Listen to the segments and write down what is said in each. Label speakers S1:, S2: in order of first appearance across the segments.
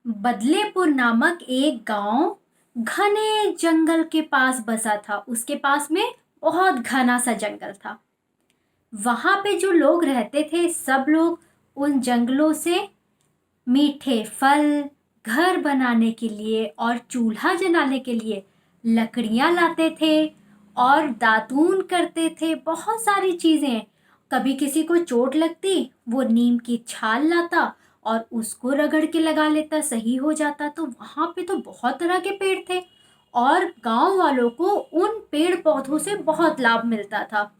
S1: बदलेपुर नामक एक गांव घने जंगल के पास बसा था। उसके पास में बहुत घना सा जंगल था। वहां पे जो लोग रहते थे सब लोग उन जंगलों से मीठे फल, घर बनाने के लिए और चूल्हा जलाने के लिए लकड़ियां लाते थे और दातून करते थे। बहुत सारी चीजें। कभी किसी को चोट लगती, वो नीम की छाल लाता और उसको रगड़ के लगा लेता, सही हो जाता। तो वहां पे तो बहुत तरह के पेड़ थे और गांव वालों को उन पेड़ पौधों से बहुत लाभ मिलता था।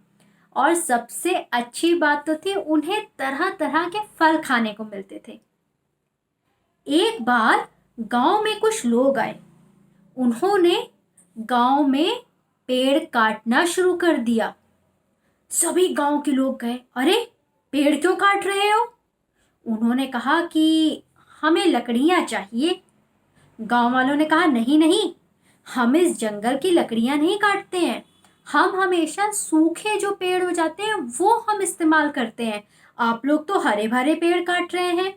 S1: और सबसे अच्छी बात तो थी, उन्हें तरह तरह के फल खाने को मिलते थे। एक बार गांव में कुछ लोग आए। उन्होंने गांव में पेड़ काटना शुरू कर दिया। सभी गांव के लोग गए, अरे पेड़ क्यों काट रहे हो? उन्होंने कहा कि हमें लकड़ियां चाहिए। गांव वालों ने कहा नहीं नहीं, हम इस जंगल की लकड़ियां नहीं काटते हैं। हम हमेशा सूखे जो पेड़ हो जाते हैं वो हम इस्तेमाल करते हैं। आप लोग तो हरे भरे पेड़ काट रहे हैं।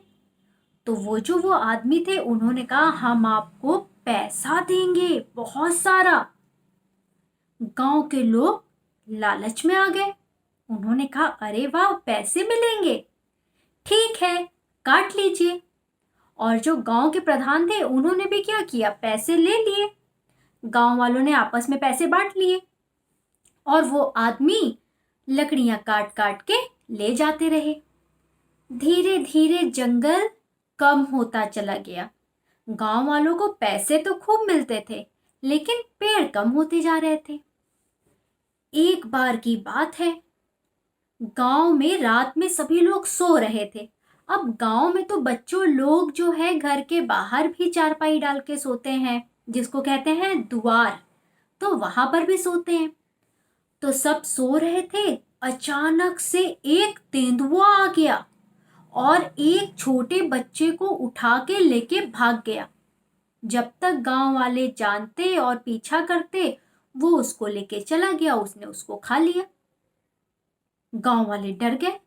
S1: तो वो आदमी थे, उन्होंने कहा हम आपको पैसा देंगे बहुत सारा। गांव के लोग लालच में आ गए। उन्होंने कहा अरे वाह, पैसे मिलेंगे, ठीक है, काट लीजिए। और जो गांव के प्रधान थे उन्होंने भी क्या किया, पैसे ले लिए। गांव वालों ने आपस में पैसे बांट लिए और वो आदमी लकड़ियां काट काट के ले जाते रहे। धीरे धीरे जंगल कम होता चला गया। गांव वालों को पैसे तो खूब मिलते थे, लेकिन पेड़ कम होते जा रहे थे। एक बार की बात है, गांव में रात में सभी लोग सो रहे थे। अब गांव में तो बच्चों लोग जो है घर के बाहर भी चारपाई डाल के सोते हैं, जिसको कहते हैं दुआर। तो वहां पर भी सोते हैं। तो सब सो रहे थे, अचानक से एक तेंदुआ आ गया और एक छोटे बच्चे को उठा के लेके भाग गया। जब तक गांव वाले जानते और पीछा करते, वो उसको लेके चला गया, उसने उसको खा लिया। गांव वाले डर गए।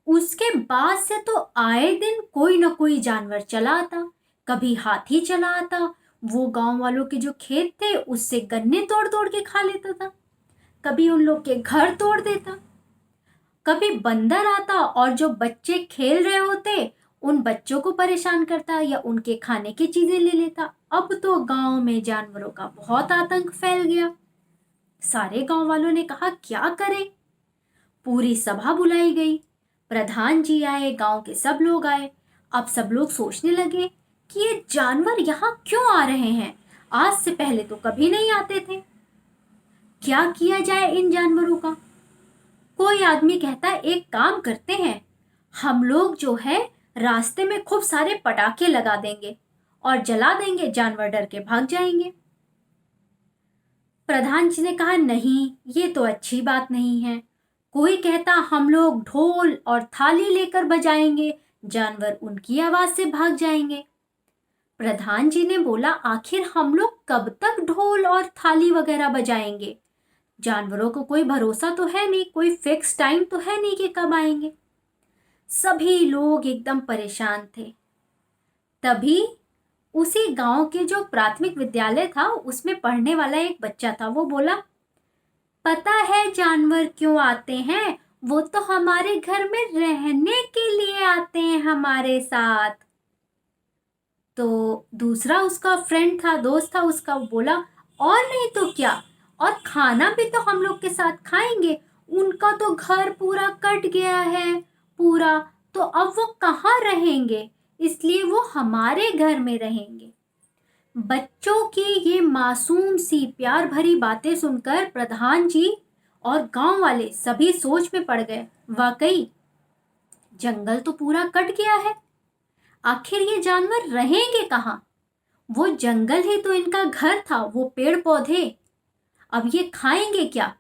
S1: उसके बाद से तो आए दिन कोई ना कोई जानवर चला आता। कभी हाथी चला आता, वो गांव वालों के जो खेत थे उससे गन्ने तोड़ तोड़ के खा लेता था। कभी उन लोग के घर तोड़ देता। कभी बंदर आता और जो बच्चे खेल रहे होते उन बच्चों को परेशान करता या उनके खाने की चीजें ले लेता। अब तो गांव में जानवरों का बहुत आतंक फैल गया। सारे गांव वालों ने कहा क्या करें। पूरी सभा बुलाई गई। प्रधान जी आए, गांव के सब लोग आए। अब सब लोग सोचने लगे कि ये जानवर यहाँ क्यों आ रहे हैं, आज से पहले तो कभी नहीं आते थे। क्या किया जाए इन जानवरों का? कोई आदमी कहता है एक काम करते हैं, हम लोग जो है रास्ते में खूब सारे पटाखे लगा देंगे और जला देंगे, जानवर डर के भाग जाएंगे। प्रधान जी ने कहा नहीं, ये तो अच्छी बात नहीं है। कोई कहता हम लोग ढोल और थाली लेकर बजाएंगे, जानवर उनकी आवाज से भाग जाएंगे। प्रधान जी ने बोला आखिर हम लोग कब तक ढोल और थाली वगैरह बजाएंगे? जानवरों को कोई भरोसा तो है नहीं, कोई फिक्स टाइम तो है नहीं कि कब आएंगे। सभी लोग एकदम परेशान थे। तभी उसी गांव के जो प्राथमिक विद्यालय था उसमें पढ़ने वाला एक बच्चा था। वो बोला पता है जानवर क्यों आते हैं? वो तो हमारे घर में रहने के लिए आते हैं हमारे साथ। तो दूसरा उसका फ्रेंड था, दोस्त था उसका, वो बोला और नहीं तो क्या, और खाना भी तो हम लोग के साथ खाएंगे। उनका तो घर पूरा कट गया है पूरा, तो अब वो कहाँ रहेंगे, इसलिए वो हमारे घर में रहेंगे। बच्चों की ये मासूम सी प्यार भरी बातें सुनकर प्रधान जी और गांव वाले सभी सोच में पड़ गए। वाकई जंगल तो पूरा कट गया है, आखिर ये जानवर रहेंगे कहाँ? वो जंगल ही तो इनका घर था, वो पेड़ पौधे, अब ये खाएंगे क्या?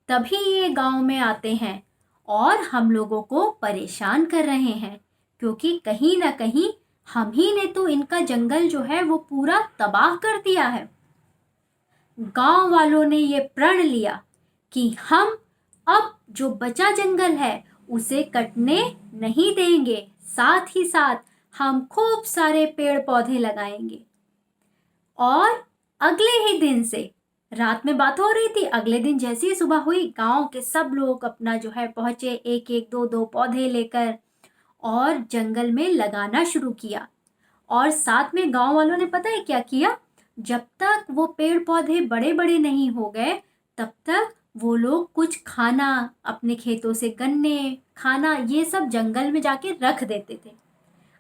S1: तभी ये गांव में आते हैं और हम लोगों को परेशान कर रहे हैं, क्योंकि कहीं ना कहीं हम ही ने तो इनका जंगल जो है वो पूरा तबाह कर दिया है। गांव वालों ने ये प्रण लिया कि हम अब जो बचा जंगल है उसे कटने नहीं देंगे, साथ ही साथ हम खूब सारे पेड़ पौधे लगाएंगे। और अगले ही दिन से रात में बात हो रही थी, अगले दिन जैसे ही सुबह हुई गांव के सब लोग अपना जो है पहुंचे, एक एक दो दो पौधे लेकर और जंगल में लगाना शुरू किया। और साथ में गांव वालों ने पता है क्या किया, जब तक वो पेड़ पौधे बड़े बड़े नहीं हो गए तब तक वो लोग कुछ खाना अपने खेतों से, गन्ने खाना ये सब जंगल में जाके रख देते थे।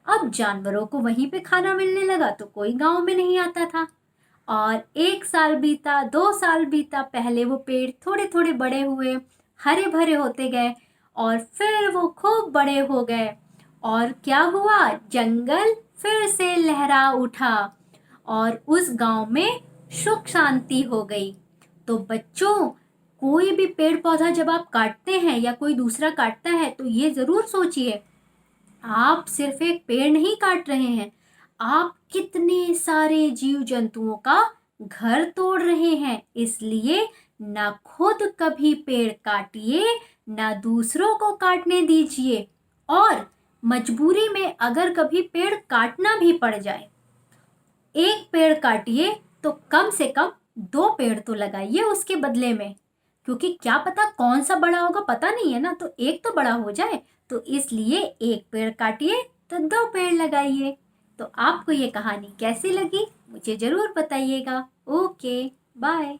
S1: अब जानवरों को वहीं पे खाना मिलने लगा तो कोई गांव में नहीं आता था। और 1 साल बीता, 2 साल बीता, पहले वो पेड़ थोड़े थोड़े बड़े हुए, हरे भरे होते गए और फिर वो खूब बड़े हो गए। और क्या हुआ, जंगल फिर से लहरा उठा और उस गांव में सुख शांति हो गई। तो बच्चों, कोई भी पेड़ पौधा जब आप काटते हैं या कोई दूसरा काटता है तो ये जरूर सोचिए, आप सिर्फ एक पेड़ नहीं काट रहे हैं, आप कितने सारे जीव जंतुओं का घर तोड़ रहे हैं। इसलिए ना खुद कभी पेड़ काटिए, ना दूसरों को काटने दीजिए। और मजबूरी में अगर कभी पेड़ काटना भी पड़ जाए, एक पेड़ काटिए तो कम से कम 2 पेड़ तो लगाइए उसके बदले में, क्योंकि क्या पता कौन सा बड़ा होगा, पता नहीं है ना, तो एक तो बड़ा हो जाए। तो इसलिए एक पेड़ काटिए तो 2 पेड़ लगाइए। तो आपको ये कहानी कैसी लगी मुझे जरूर बताइएगा। Okay, bye.